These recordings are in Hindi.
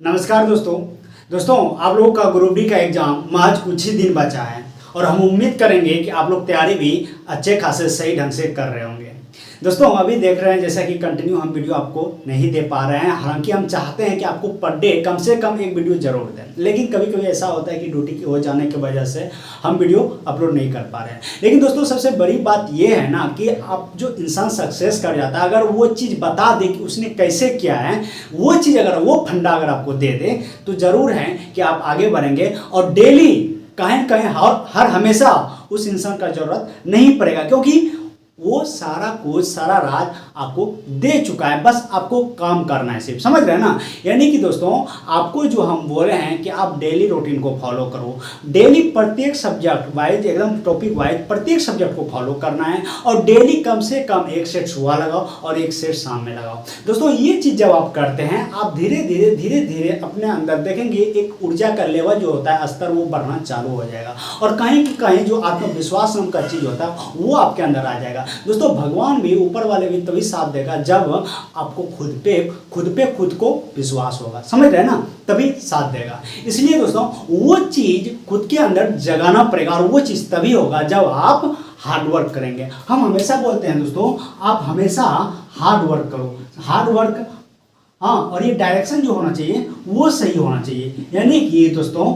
नमस्कार दोस्तों आप लोगों का ग्रुप डी का एग्जाम महज कुछ ही दिन बचा है और हम उम्मीद करेंगे कि आप लोग तैयारी भी अच्छे खासे सही ढंग से कर रहे होंगे। दोस्तों अभी देख रहे हैं जैसा कि कंटिन्यू हम वीडियो आपको नहीं दे पा रहे हैं, हालांकि हम चाहते हैं कि आपको पर डे कम से कम एक वीडियो जरूर दें, लेकिन कभी कभी ऐसा होता है कि ड्यूटी हो जाने की वजह से हम वीडियो अपलोड नहीं कर पा रहे हैं। लेकिन दोस्तों सबसे बड़ी बात यह है ना कि आप जो इंसान सक्सेस कर जाता है, अगर वो चीज़ बता दे कि उसने कैसे किया है, वो चीज़ अगर वो फंडा अगर आपको दे दे तो ज़रूर है कि आप आगे बढ़ेंगे और डेली कहीं न कहीं हर हमेशा उस इंसान का ज़रूरत नहीं पड़ेगा, क्योंकि वो सारा कुछ सारा राज आपको दे चुका है, बस आपको काम करना है सिर्फ। समझ रहे हैं ना? यानी कि दोस्तों आपको जो हम बोल रहे हैं कि आप डेली रूटीन को फॉलो करो, डेली प्रत्येक सब्जेक्ट वाइज एकदम टॉपिक वाइज प्रत्येक सब्जेक्ट को फॉलो करना है और डेली कम से कम एक सेट सुबह लगाओ और एक सेट शाम में लगाओ। दोस्तों ये चीज़ जब आप करते हैं आप धीरे धीरे अपने अंदर देखेंगे एक ऊर्जा का लेवल जो होता है स्तर वो बढ़ना चालू हो जाएगा और कहीं जो आत्मविश्वास नाम का चीज़ होता है वो आपके अंदर आ जाएगा। दोस्तों भगवान भी ऊपर वाले भी तभी साथ देगा जब आपको खुद को विश्वास होगा। समझ रहे हैं ना? तभी साथ देगा। इसलिए दोस्तों वो चीज खुद के अंदर जगाना पड़ेगा और वो चीज तभी होगा जब आप हार्ड वर्क करेंगे। हम हमेशा बोलते हैं दोस्तों आप हमेशा हार्ड वर्क करो, हार्ड वर्क हाँ, और ये डायरेक्शन जो होना चाहिए वो सही होना चाहिए। यानी कि दोस्तों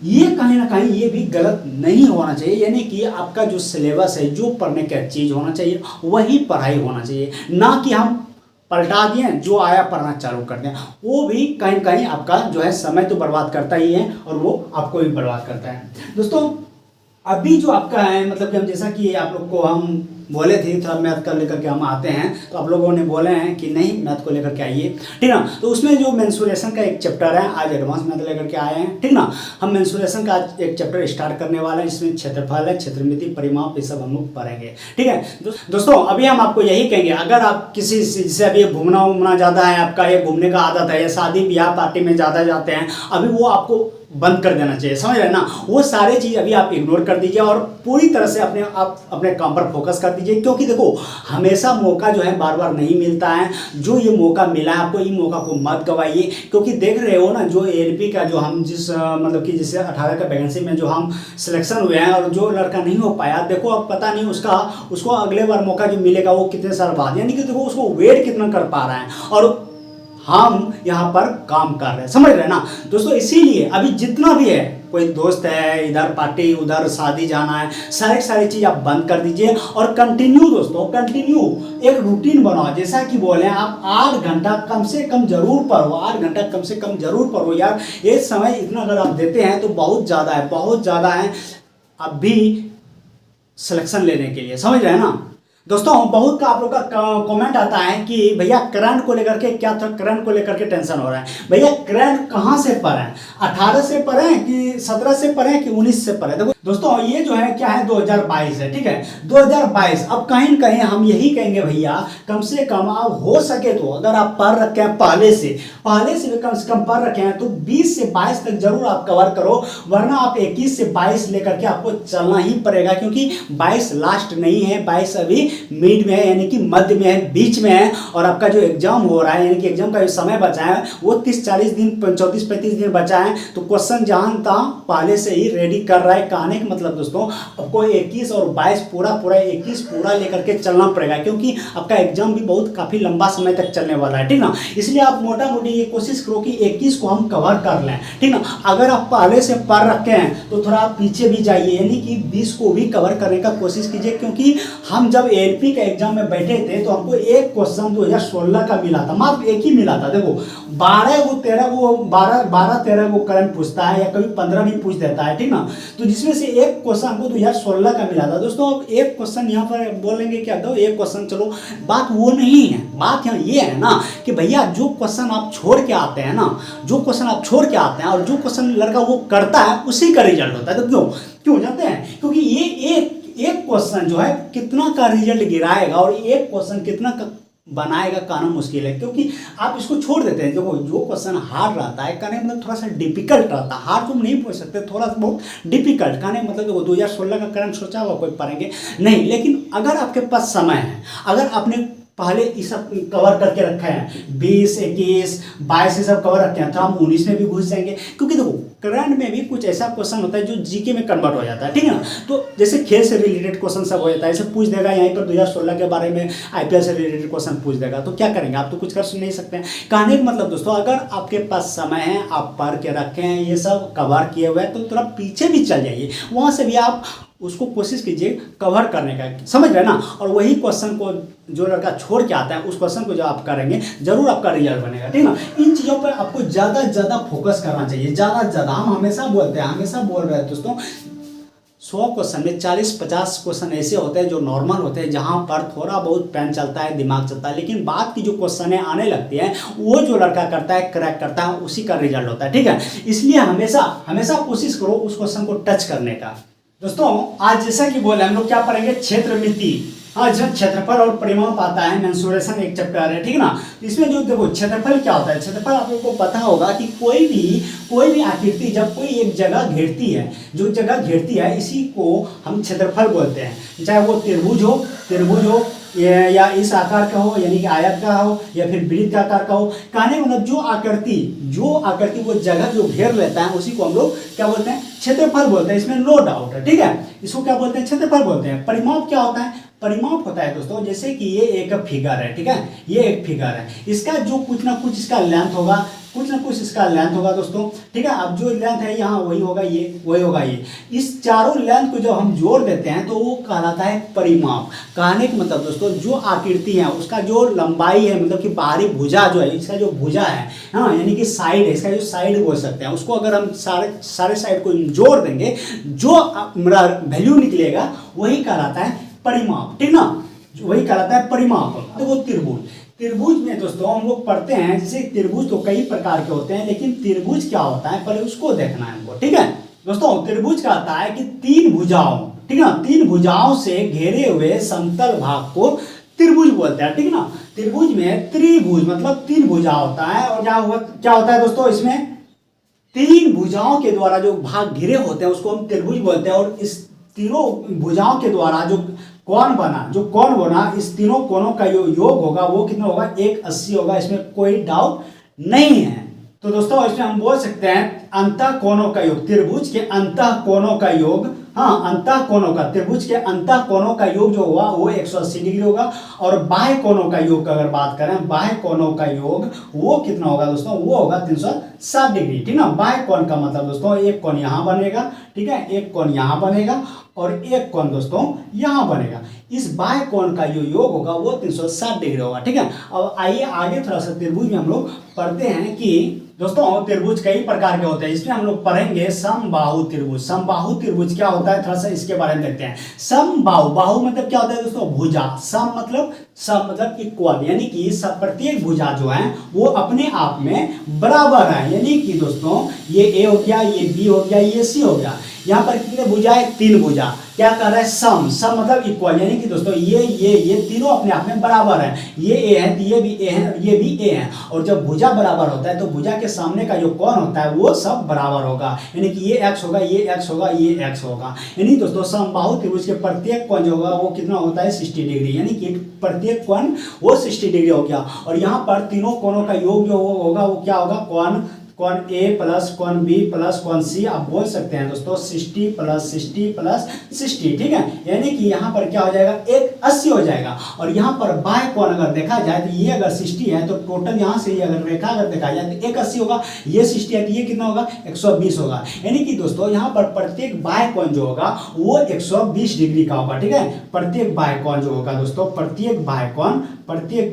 ये कहीं ना कहीं ये भी गलत नहीं होना चाहिए, यानी कि आपका जो सिलेबस है, जो पढ़ने का चीज़ होना चाहिए वही पढ़ाई होना चाहिए, ना कि हम पलटा दिए जो आया पढ़ना चालू कर दें। वो भी कहीं कहीं आपका जो है समय तो बर्बाद करता ही है और वो आपको भी बर्बाद करता है। दोस्तों अभी जो आपका है मतलब कि हम जैसा कि आप लोग को हम बोले थे थोड़ा मैथ का लेकर के हम आते हैं, तो आप लोगों ने बोले हैं कि नहीं मैथ को लेकर के आइए, ठीक ना। तो उसमें जो मेंसुरेशन का एक चैप्टर है आज एडवांस मैथ लेकर के आए हैं, ठीक ना। हम मेंसुरेशन का आज एक चैप्टर स्टार्ट करने वाले हैं, इसमें क्षेत्रफल है, क्षेत्रमिति, परिमाप, ये सब हम लोग पढ़ेंगे, ठीक है। दोस्तों अभी हम आपको यही कहेंगे, अगर आप किसी से अभी घूमना ज़्यादा है, आपका ये घूमने का आदत है या शादी ब्याह पार्टी में ज़्यादा जाते हैं, अभी वो आपको बंद कर देना चाहिए। समझ रहे हैं ना? वो सारे चीज़ अभी आप इग्नोर कर दीजिए और पूरी तरह से अपने काम पर फोकस कर दीजिए, क्योंकि देखो हमेशा मौका जो है बार बार नहीं मिलता है। जो ये मौका मिला है आपको, ये मौका को मत गवाइए, क्योंकि देख रहे हो ना जो एलपी का जो हम जिस मतलब कि जिससे 18 का वैकेंसी में जो हम सिलेक्शन हुए हैं और जो लड़का नहीं हो पाया, देखो अब पता नहीं उसको अगले बार मौका जो मिलेगा वो कितने साल बाद, यानी कि देखो उसको वेट कितना कर पा रहा है और हम यहाँ पर काम कर रहे हैं। समझ रहे हैं ना दोस्तों? इसीलिए अभी जितना भी है, कोई दोस्त है इधर पार्टी उधर शादी जाना है, सारी चीज़ आप बंद कर दीजिए और कंटिन्यू दोस्तों कंटिन्यू एक रूटीन बनाओ। जैसा कि बोले आप 8 घंटा कम से कम जरूर पढ़ो, 8 घंटा कम से कम जरूर पढ़ो यार। ये समय इतना अगर आप देते हैं तो बहुत ज़्यादा है अभी सिलेक्शन लेने के लिए। समझ रहे हैं ना दोस्तों? बहुत का आप लोग का कमेंट आता है कि भैया करंट को लेकर के क्या था, करंट को लेकर के टेंशन हो रहा है। भैया करंट कहाँ से पढ़ें, 18 से पढ़ें कि 17 से पढ़ें कि 19 से पढ़ें? देखो दोस्तों ये जो है क्या है 2022 है, ठीक है 2022। अब कहीं न कहीं हम यही कहेंगे भैया कम से कम आप हो सके तो अगर आप पढ़ रखे हैं पहले से भी कम से कम पढ़ रखे हैं तो 20 से 22 तक जरूर आप कवर करो, वरना आप 21 से 22 लेकर के आपको चलना ही पड़ेगा, क्योंकि 22 लास्ट नहीं है, 22 अभी मिड में है, यानी कि मध्य में है, बीच में है। और आपका जो एग्जाम हो रहा है यानी कि एग्जाम का जो समय बचा है वो 30-40 दिन 34-35 दिन बचा है, तो क्वेश्चन जहां था पहले से ही रेडी कर रहा है। कहने का मतलब दोस्तों आपको 21 और 22 पूरा 21 पूरा लेकर के चलना पड़ेगा, क्योंकि आपका एग्जाम भी बहुत काफ़ी लंबा समय तक चलने वाला है, ठीक ना। इसलिए आप मोटा मोटी ये कोशिश करो कि 21 को हम कवर कर लें, ठीक ना। अगर आप पहले से पढ़ रखे हैं तो थोड़ा आप पीछे भी जाइए, यानी कि 20 को भी कवर करने का कोशिश कीजिए, क्योंकि हम जब एलपी के एग्जाम में बैठे थे तो हमको एक क्वेश्चन 2016 का मिला था, मात्र एक ही मिला था। देखो 12-13 को करंट पूछता है या कभी 15 भी पूछ देता है, ठीक ना। तो जिसमें से एक क्वेश्चन हमको 2016 का मिला था। दोस्तों अब एक क्वेश्चन यहाँ पर बोलेंगे क्या दो एक क्वेश्चन, चलो बात वो नहीं है, बात यहाँ ये है ना कि भैया जो क्वेश्चन आप छोड़ के आते हैं ना, जो क्वेश्चन आप छोड़ के आते हैं और जो क्वेश्चन लड़का वो करता है उसी का रिजल्ट होता है। तो क्यों जानते हैं? क्योंकि ये एक क्वेश्चन जो है कितना का रिजल्ट गिराएगा और एक क्वेश्चन कितना का बनाएगा कहना मुश्किल है, क्योंकि आप इसको छोड़ देते हैं। देखो जो क्वेश्चन हार्ड रहता है कहने मतलब थोड़ा सा डिफिकल्ट रहता है, हार्ड तुम नहीं पूछ सकते, थोड़ा सा बहुत डिफिकल्ट कहने मतलब देखो 2016 का करंट सोचा हुआ कोई पढ़ेंगे नहीं। लेकिन अगर आपके पास समय है, अगर आपने पहले ये सब कवर करके रखे हैं, 20, 21, 22 ये सब कवर रखे हैं, तो हम 19 में भी घुस जाएंगे। क्योंकि देखो करंट में भी कुछ ऐसा क्वेश्चन होता है जो जीके में कन्वर्ट हो जाता है, ठीक है ना। तो जैसे खेल से रिलेटेड क्वेश्चन सब हो जाता है, ऐसे पूछ देगा यहीं पर 2016 के बारे में, आईपीएल से रिलेटेड क्वेश्चन पूछ देगा, तो क्या करेंगे, आप तो कुछ कर नहीं सकते हैं। कहने का मतलब दोस्तों, अगर आपके पास समय है, आप पढ़ के रखे हैं, ये सब कवर किए हुए हैं, तो थोड़ा पीछे भी चल जाइए, वहाँ से भी आप उसको कोशिश कीजिए कवर करने का, समझ रहे ना। और वही क्वेश्चन को जो लड़का छोड़ के आता है, उस क्वेश्चन को जो आप करेंगे जरूर आपका रिजल्ट बनेगा, ठीक ना। इन चीज़ों पर आपको ज़्यादा से ज़्यादा फोकस करना चाहिए, ज़्यादा से ज़्यादा। हम हमेशा बोलते हैं, हमेशा बोल रहे हैं दोस्तों, 100 क्वेश्चन में 40-50 क्वेश्चन ऐसे होते हैं जो नॉर्मल होते हैं, जहाँ पर थोड़ा बहुत पेन चलता है, दिमाग चलता है, लेकिन बाद की जो क्वेश्चन आने लगती है, वो जो लड़का करता है, क्रैक करता है, उसी का रिजल्ट होता है, ठीक है। इसलिए हमेशा हमेशा कोशिश करो उस क्वेश्चन को टच करने का। दोस्तों आज जैसा कि बोले, हम लोग क्या पढ़ेंगे, क्षेत्रमिति। हाँ, जब क्षेत्रफल और परिमाप आता है, मेंसुरेशन एक चैप्टर है, ठीक है ना। इसमें जो देखो क्षेत्रफल क्या होता है, क्षेत्रफल आप लोगों को पता होगा कि कोई भी आकृति जब कोई एक जगह घेरती है, जो जगह घेरती है, इसी को हम क्षेत्रफल बोलते हैं। चाहे वो त्रिभुज हो या इस आकार का हो, यानी कि आयत का हो, या फिर वृत्त का आकार का हो। कहने मतलब जो आकृति वो जगह जो घेर लेता है, उसी को हम लोग क्या बोलते हैं, क्षेत्रफल बोलते हैं। इसमें नो डाउट है, ठीक है। इसको क्या बोलते हैं, क्षेत्रफल बोलते हैं। परिमाप क्या होता है, परिमाप होता है दोस्तों, जैसे कि ये एक फिगर है, ठीक है, ये एक फिगर है, इसका जो कुछ ना कुछ इसका लेंथ होगा, कुछ ना कुछ इसका लेंथ होगा दोस्तों, ठीक है। अब जो लेंथ है यहाँ वही होगा, ये वही होगा, ये इस चारों लेंथ को जब हम जोड़ देते हैं तो वो कहलाता है परिमाप। कहने का मतलब दोस्तों, जो आकृति है उसका जो लंबाई है, मतलब कि बाहरी भुजा जो है, इसका जो भुजा है, हाँ, यानी कि साइड है, इसका जो साइड बोल सकते हैं, उसको अगर हम सारे साइड को जोड़ देंगे, जो मेरा वैल्यू निकलेगा वही कहलाता है परिमाप, ठीक ना, वही कहलाता है परिमाप। तो वो त्रिभुज में दोस्तों हम लोग पढ़ते हैं, जैसे त्रिभुज तो कई प्रकार के होते हैं, लेकिन त्रिभुज क्या होता है पहले उसको देखना है हमको, ठीक है दोस्तों। त्रिभुज कहता है कि 3 भुजाओं, ठीक है ना, 3 भुजाओं से घेरे हुए समतल भाग को त्रिभुज बोलते हैं, ठीक है ना। त्रिभुज में त्रिभुज मतलब 3 भुजा होता है, और क्या होता है दोस्तों, इसमें 3 भुजाओं के द्वारा जो भाग घिरे होते हैं उसको हम त्रिभुज बोलते हैं। और इस तीनों भुजाओं के द्वारा जो कोण बना, इस तीनों कोणों का योग होगा, वो कितना होगा, 180 होगा, इसमें कोई डाउट नहीं है। तो दोस्तों इसमें हम बोल सकते हैं अंतः कोणों का योग, त्रिभुज के अंतः कोणों का योग, हाँ, अंतः कोणों का, त्रिभुज के अंतः कोणों का योग जो हुआ वो 180 डिग्री होगा। और बाह्य कोणों का योग अगर बात करें, बाह्य कोणों का योग वो कितना होगा दोस्तों, वो होगा 360 डिग्री, ठीक ना। बाह्य कोण का मतलब दोस्तों, एक कोण यहाँ बनेगा, ठीक है, एक कोण यहाँ बनेगा, और एक कोण दोस्तों यहाँ बनेगा। इस बाह्य कोण का जो योग होगा वो 360 डिग्री होगा, ठीक है। अब आइए आगे थोड़ा सा त्रिभुज में हम लोग पढ़ते हैं कि दोस्तों त्रिभुज कई प्रकार के होते हैं। इसमें हम लोग पढ़ेंगे समबाहु त्रिभुज। समबाहु त्रिभुज क्या होता है, थोड़ा सा इसके बारे में देखते हैं। समबाहु, बाहु मतलब क्या होता है दोस्तों, भुजा। सम मतलब इक्वल, यानी कि सब प्रत्येक भुजा जो है वो अपने आप में बराबर है। यानी कि दोस्तों ये ए हो गया, ये बी हो गया, ये सी हो गया। यहाँ पर कितने भुजा है, 3 भुजा। क्या कर रहा है, सम मतलब इक्वल, यानी कि दोस्तों ये तीनों अपने आप में बराबर है। ये ए है, ये भी ए है, ये भी ए है। और जब भुजा बराबर होता है तो भुजा के सामने का जो कोण होता है वो सब बराबर होगा, यानी कि ये x होगा, ये x होगा, ये x होगा। यानी दोस्तों समबाहु त्रिभुज के प्रत्येक कोण जो होगा वो कितना होता है, 60 डिग्री, यानी कि प्रत्येक कोण वो 60 डिग्री हो गया। और यहाँ पर तीनों कोणों का योग जो होगा वो क्या होगा, कोण ए प्लस कोण बी प्लस कोण सी, आप बोल सकते हैं दोस्तों 60 प्लस 60 प्लस 60, ठीक है। यानी कि यहाँ पर क्या हो जाएगा, 180 हो जाएगा। और यहाँ पर बाह्य कोण अगर देखा जाए तो ये अगर 60 है तो टोटल यहाँ से अगर रेखा अगर देखा जाए तो 180 होगा, ये 60 है तो ये कितना होगा, 120 होगा। यानी कि दोस्तों यहाँ पर प्रत्येक बाह्य कोण जो होगा वो 120 डिग्री का होगा, ठीक है। प्रत्येक बाह्य कोण जो होगा दोस्तों, प्रत्येक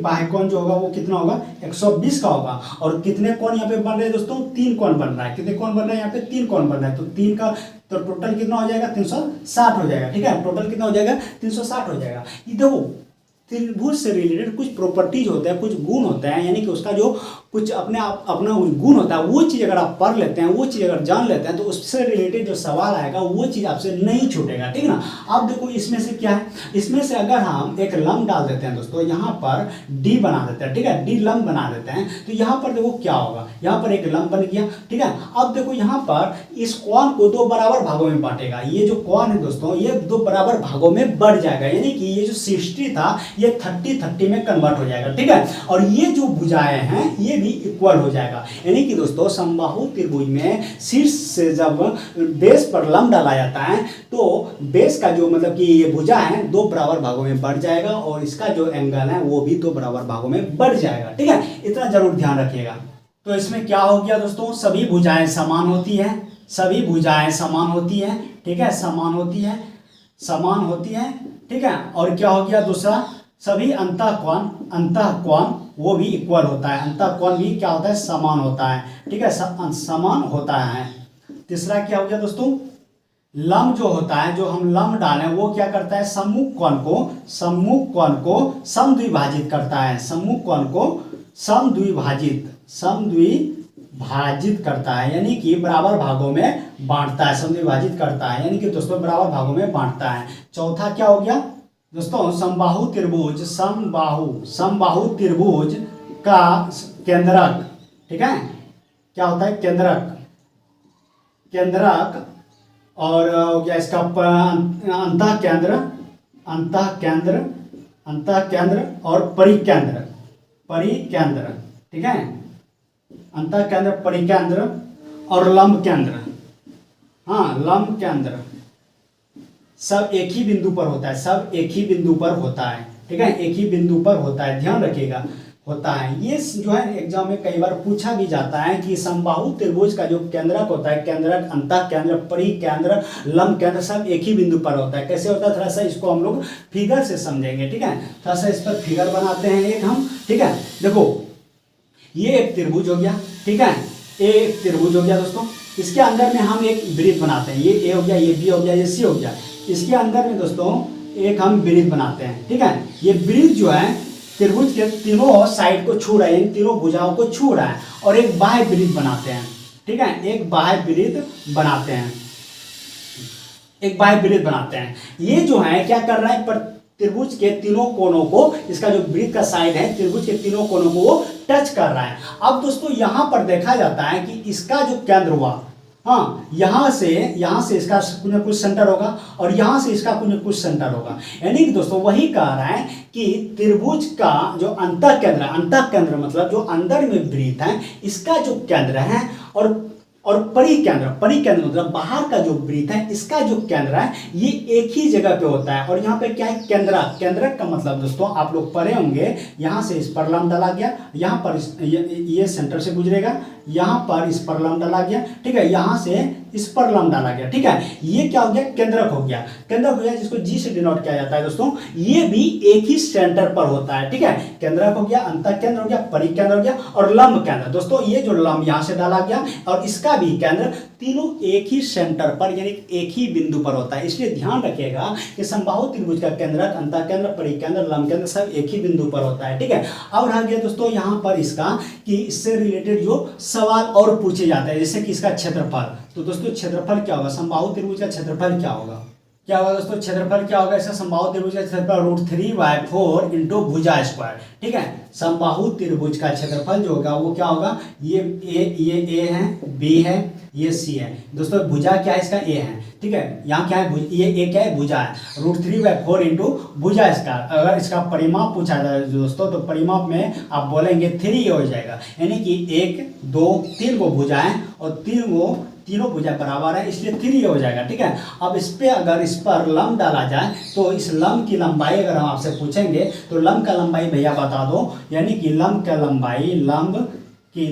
बाह्य कोण जो होगा वो कितना होगा, 120 का होगा। और कितने कोण यहाँ पे बन रहे हैं दोस्तों, 3 कोण बन रहा है। कितने कोण बन रहा है यहाँ पे, 3 कोण बन रहा है। तो 3 का तो टोटल कितना हो जाएगा, 360 हो जाएगा, ठीक है। टोटल कितना हो जाएगा, 360 हो जाएगा। ये देखो त्रिभुज से रिलेटेड कुछ प्रॉपर्टीज होते हैं, कुछ गुण होते हैं, यानी कि उसका जो कुछ अपना गुण होता है, वो चीज़ अगर आप पढ़ लेते हैं, वो चीज़ अगर जान लेते हैं तो उससे रिलेटेड जो सवाल आएगा वो चीज़ आपसे नहीं छूटेगा, ठीक है ना। आप देखो इसमें से क्या है, इसमें से अगर हम एक लंब डाल देते हैं दोस्तों, यहाँ पर डी बना देते हैं, ठीक है, डी लंब बना देते हैं, तो यहाँ पर देखो क्या होगा, यहाँ पर एक लंब बन गया, ठीक है। अब देखो यहाँ पर इस कोण को 2 बराबर भागों में बांटेगा। ये जो कोण है दोस्तों ये 2 बराबर भागों में बढ़ जाएगा, यानी कि ये जो 60 था ये 30-30 में कन्वर्ट हो जाएगा, ठीक है। और ये जो भुजाएं हैं ये भी इक्वल हो जाएगा, यानी कि दोस्तों समबाहु त्रिभुज में शीर्ष से जब बेस पर लंब डाला जाता है तो बेस का जो मतलब कि ये भुजा है 2 बराबर भागों में बढ़ जाएगा और इसका जो एंगल है वो भी 2 बराबर भागों में बढ़ जाएगा, ठीक है। इतना जरूर ध्यान रखिएगा। तो इसमें क्या हो गया दोस्तों, सभी भुजाएं समान होती है, सभी भुजाएं समान होती है, ठीक है, समान होती है, समान होती है, ठीक है। और क्या हो गया दूसरा, सभी अंतःकोण वो भी इक्वल होता है, अंतःकोण भी क्या होता है, समान होता है, ठीक है, समान होता है। तीसरा क्या हो गया दोस्तों, लंब जो होता है, जो हम लंब डालें वो क्या करता है, सम्मुख कोण को समद्विभाजित करता है, सम्मुख कोण को समद्विभाजित करता है, यानी कि बराबर भागों में बांटता है, समद्विभाजित करता है, यानी कि दोस्तों बराबर भागों में बांटता है। चौथा क्या हो गया दोस्तों, समबाहु त्रिभुज का केंद्रक, ठीक है, क्या होता है, केंद्रक और क्या इसका अंतःकेंद्र और परिकेंद्र, ठीक है, अंतःकेंद्र, परिकेंद्र और लंब केंद्र, हाँ लंब केंद्र सब एक ही बिंदु पर होता है, सब एक ही बिंदु पर होता है, ठीक है, एक ही बिंदु पर होता है, ध्यान रखिएगा, होता है। ये जो है एग्जाम में कई बार पूछा भी जाता है कि समबाहु त्रिभुज का जो केंद्रक होता है, केंद्रक, अंतःकेंद्र, परिकेंद्र, लंब केंद्र सब एक ही बिंदु पर होता है। कैसे होता है थोड़ा सा इसको हम लोग फिगर से समझेंगे, ठीक है, थोड़ा सा इस पर फिगर बनाते हैं एक हम, ठीक है। देखो ये एक त्रिभुज हो गया, ठीक है, एक त्रिभुज हो गया दोस्तों, इसके अंदर में हम एक वृत्त बनाते हैं, ये ए हो गया, ये बी हो गया, ये सी हो गया, इसके अंदर में दोस्तों एक हम वृत्त बनाते हैं, ठीक है। ये वृत्त जो है त्रिभुज के तीनों साइड को छू रहा है, इन तीनों भुजाओं को छू रहा है और एक बाह्य वृत्त बनाते हैं, ठीक है, एक बाह्य वृत्त बनाते हैं, एक बाह्य वृत्त बनाते हैं। ये जो है क्या कर रहा है, पर त्रिभुज के तीनों कोनों को, इसका जो वृत्त का साइड है त्रिभुज के तीनों कोनों को वो टच कर रहा है। अब दोस्तों यहाँ पर देखा जाता है कि इसका जो केंद्र हुआ, हाँ यहाँ से इसका कुछ न कुछ सेंटर होगा और यहाँ से इसका कुछ न कुछ सेंटर होगा, यानी कि दोस्तों वही कह रहा है कि त्रिभुज का जो अंतःकेंद्र मतलब जो अंदर में वृत्त है इसका जो केंद्र है और परिकेंद्र मतलब बाहर का जो वृत्त है इसका जो केंद्र है ये एक ही जगह पे होता है। और यहाँ पे क्या है, केंद्रक का मतलब दोस्तों आप लोग पढ़े होंगे, यहाँ से इस पर लंब डाला गया, यहाँ पर ये सेंटर से गुजरेगा, यहाँ पर इस पर लंब डाला गया, ठीक है, यहाँ से इस पर लंब डाला गया, ठीक है, ये क्या हो गया, केंद्रक हो गया, जिसको जी से डिनोट किया जाता है दोस्तों। ये भी एक ही सेंटर पर होता है, ठीक है, केंद्रक हो गया, अंतःकेंद्र हो गया, परिकेंद्र हो गया और लंब केंद्र। दोस्तों ये जो लंब यहाँ से डाला गया और इसका भी केंद्र, तीनों एक ही सेंटर पर यानी एक ही बिंदु पर होता है। इसलिए ध्यान रखिएगा कि समबाहु त्रिभुज का केंद्रक, अंतःकेंद्र, परिकेंद्र, लंब केंद्र सब एक ही बिंदु पर होता है, ठीक है। अब रह गया दोस्तों यहाँ पर इसका कि इससे रिलेटेड जो सवाल और पूछे जाते हैं, जैसे कि इसका क्षेत्रफल। तो दोस्तों क्षेत्रफल क्या होगा, समबाहु त्रिभुज का क्षेत्रफल क्या होगा दोस्तों, क्षेत्रफल क्या होगा इसका, समबाहु त्रिभुज का क्षेत्रफल √3/4 इंटू भुजा स्क्वायर, ठीक है। समबाहु त्रिभुज का क्षेत्रफल जो होगा वो क्या होगा, ये ए है, बी है, ये सी है दोस्तों, भुजा क्या है इसका ए है, ठीक है, यहाँ क्या है, ये ए क्या है, भुजा है, √3/4 इंटू भुजा स्क्वायर। अगर इसका परिमाप पूछा जाए दोस्तों तो परिमाप में आप बोलेंगे 3 हो जाएगा, यानी कि 1 2 3 को भुजा है और तीनों भुजा बराबर है, इसलिए 3 हो जाएगा, ठीक है। अब अगर इस पर लंब डाला जाए तो इस लंब की लंबाई अगर हम आपसे पूछेंगे तो लंब का लंबाई भैया बता दो, यानी कि लंब की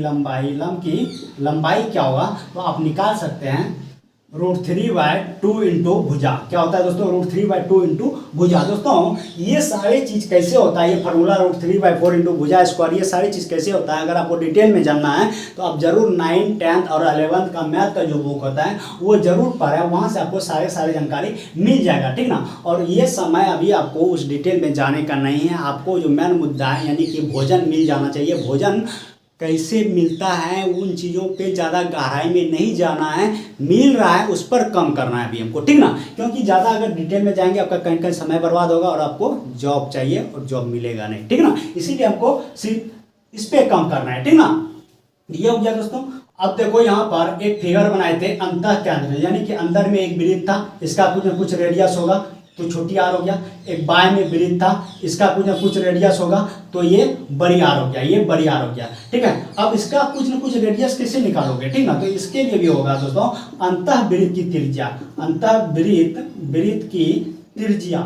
लंबाई क्या होगा, तो आप निकाल सकते हैं √3/2 इंटू भुजा। क्या होता है दोस्तों, √3/2 इंटू भुजा। दोस्तों ये सारी चीज़ कैसे होता है, ये फार्मूला √3/4 इंटू भुजा स्क्वायर, ये सारी चीज़ कैसे होता है, अगर आपको डिटेल में जानना है तो आप जरूर 9th 10th और 11th का मैथ का जो बुक होता है वो जरूर पढ़ें, वहाँ से आपको सारे जानकारी मिल जाएगा, ठीक ना। और ये समय अभी आपको उस डिटेल में जाने का नहीं है, आपको जो मेन मुद्दा है यानी कि भोजन मिल जाना चाहिए। भोजन कैसे मिलता है उन चीज़ों पे ज़्यादा गहराई में नहीं जाना है, मिल रहा है उस पर कम करना है अभी हमको, ठीक ना, क्योंकि ज़्यादा अगर डिटेल में जाएंगे आपका कहीं समय बर्बाद होगा और आपको जॉब चाहिए और जॉब मिलेगा नहीं, ठीक ना। इसीलिए हमको सिर्फ इस पर कम करना है, ठीक ना। ये हो गया दोस्तों। अब देखो यहाँ पर एक फिगर बनाए थे अंतःकेंद्र, यानी कि अंदर में एक वृत्त था, इसका कुछ न कुछ रेडियस होगा, तो छोटी आर हो गया। एक बाय में वृत्त था, इसका कुछ ना कुछ रेडियस होगा, तो ये बड़ी आर हो गया, ये बड़ी आर हो गया। ठीक है, अब इसका कुछ ना कुछ रेडियस कैसे निकालोगे, ठीक ना, तो इसके लिए भी होगा दोस्तों अंतःवृत्त की त्रिज्या, अंतःवृत्त की त्रिज्या,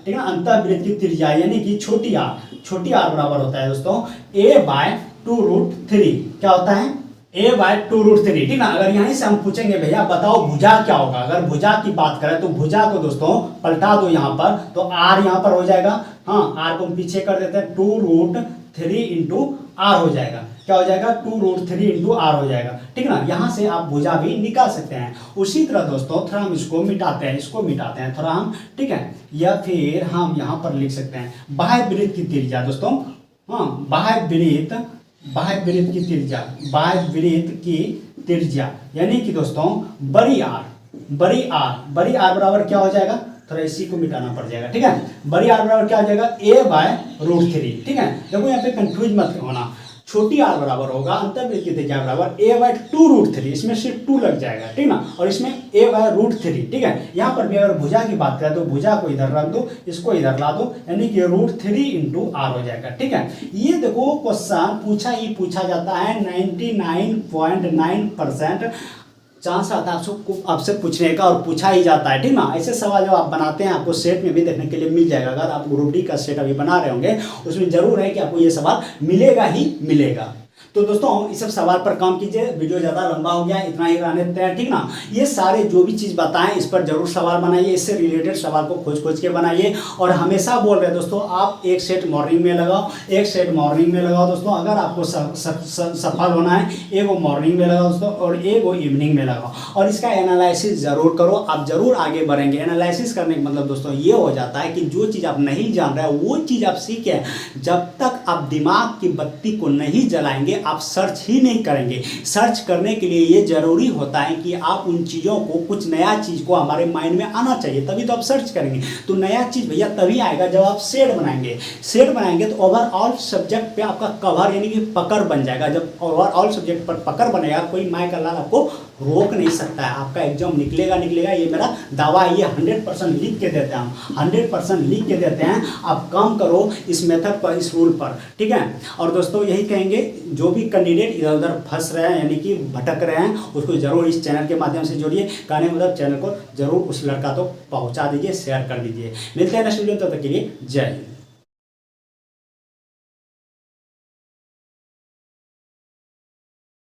ठीक है, अंतःवृत्त की त्रिज्या यानी कि छोटी आर बराबर होता है दोस्तों a/2√3। क्या होता है, a/2√3। ठीक ना, अगर यहीं से हम पूछेंगे भैया बताओ भुजा क्या होगा, अगर भुजा की बात करें तो भुजा को दोस्तों पलटा दो यहाँ पर, तो r यहाँ पर हो जाएगा, हाँ r को हम पीछे कर देते हैं, 2√3 इंटू आर हो जाएगा। क्या हो जाएगा, 2√3 इंटू आर हो जाएगा। ठीक ना, यहाँ से आप भुजा भी निकाल सकते हैं। उसी तरह दोस्तों थोड़ा हम इसको मिटाते हैं थोड़ा हम, ठीक है, या फिर हम यहाँ पर लिख सकते हैं बाह्य वृत्त की त्रिज्या दोस्तों, हाँ बाह्य वृत्त की त्रिज्या यानी कि दोस्तों बड़ी आर बराबर क्या हो जाएगा, थोड़ा इसी को मिटाना पड़ जाएगा। ठीक है, बड़ी आर बराबर क्या हो जाएगा, a/√3। ठीक है, देखो यहाँ पे कंफ्यूज मत होना, छोटी आर बराबर होगा अंतःवृत्त की त्रिज्या बराबर a/2√3, इसमें सिर्फ 2 लग जाएगा। ठीक ना, और इसमें a/√3। ठीक है, यहाँ पर भी अगर भुजा की बात करें तो भुजा को इधर रख दो, इसको इधर ला दो, यानी कि √3 इंटू आर हो जाएगा। ठीक है, ये देखो क्वेश्चन पूछा जाता है 99.9% चांस आता है आपसे पूछने का, और पूछा ही जाता है। ठीक ना, ऐसे सवाल जो आप बनाते हैं आपको सेट में भी देखने के लिए मिल जाएगा। अगर आप ग्रुप डी का सेट अभी बना रहे होंगे उसमें जरूर है कि आपको ये सवाल मिलेगा ही मिलेगा। तो दोस्तों इस सब सवाल पर काम कीजिए, वीडियो ज़्यादा लंबा हो गया, इतना ही रहने देते हैं। ठीक ना, ये सारे जो भी चीज़ बताएं इस पर जरूर सवाल बनाइए, इससे रिलेटेड सवाल को खोज के बनाइए। और हमेशा बोल रहे हैं दोस्तों आप एक सेट मॉर्निंग में लगाओ दोस्तों, अगर आपको सफल होना है एक वो मॉर्निंग में लगाओ दोस्तों, और एक वो इवनिंग में लगाओ, और इसका एनालिसिस जरूर करो, आप जरूर आगे बढ़ेंगे। एनालिसिस करने का मतलब दोस्तों ये हो जाता है कि जो चीज़ आप नहीं जान रहे वो चीज़ आप सीखें, जब तक आप दिमाग की बत्ती को नहीं जलाएंगे आप सर्च ही नहीं करेंगे। सर्च करने के लिए ये जरूरी होता है कि आप उन चीज़ों को, कुछ नया चीज़ को हमारे माइंड में आना चाहिए, तभी तो आप सर्च करेंगे। तो नया चीज़ भैया तभी आएगा जब आप शेड बनाएंगे तो ओवरऑल सब्जेक्ट पे आपका कवर यानी कि पकड़ बन जाएगा। जब ओवरऑल सब्जेक्ट पर पकड़ बनेगा कोई माय का लाल आपको रोक नहीं सकता है, आपका एग्जाम निकलेगा, ये मेरा दावा है। ये 100% लिख के देते हैं 100% लिख के देते हैं। आप काम करो इस मेथड पर, इस रूल पर, ठीक है। और दोस्तों यही कहेंगे, जो भी कैंडिडेट इधर उधर फंस रहे हैं यानी कि भटक रहे हैं उसको जरूर इस चैनल के माध्यम से जोड़िए, कहने मतलब चैनल को जरूर उस लड़का तो पहुंचा दीजिए, शेयर कर दीजिए। मिलते हैं नेक्स्ट वीडियो, तब तक के लिए जय हिंद।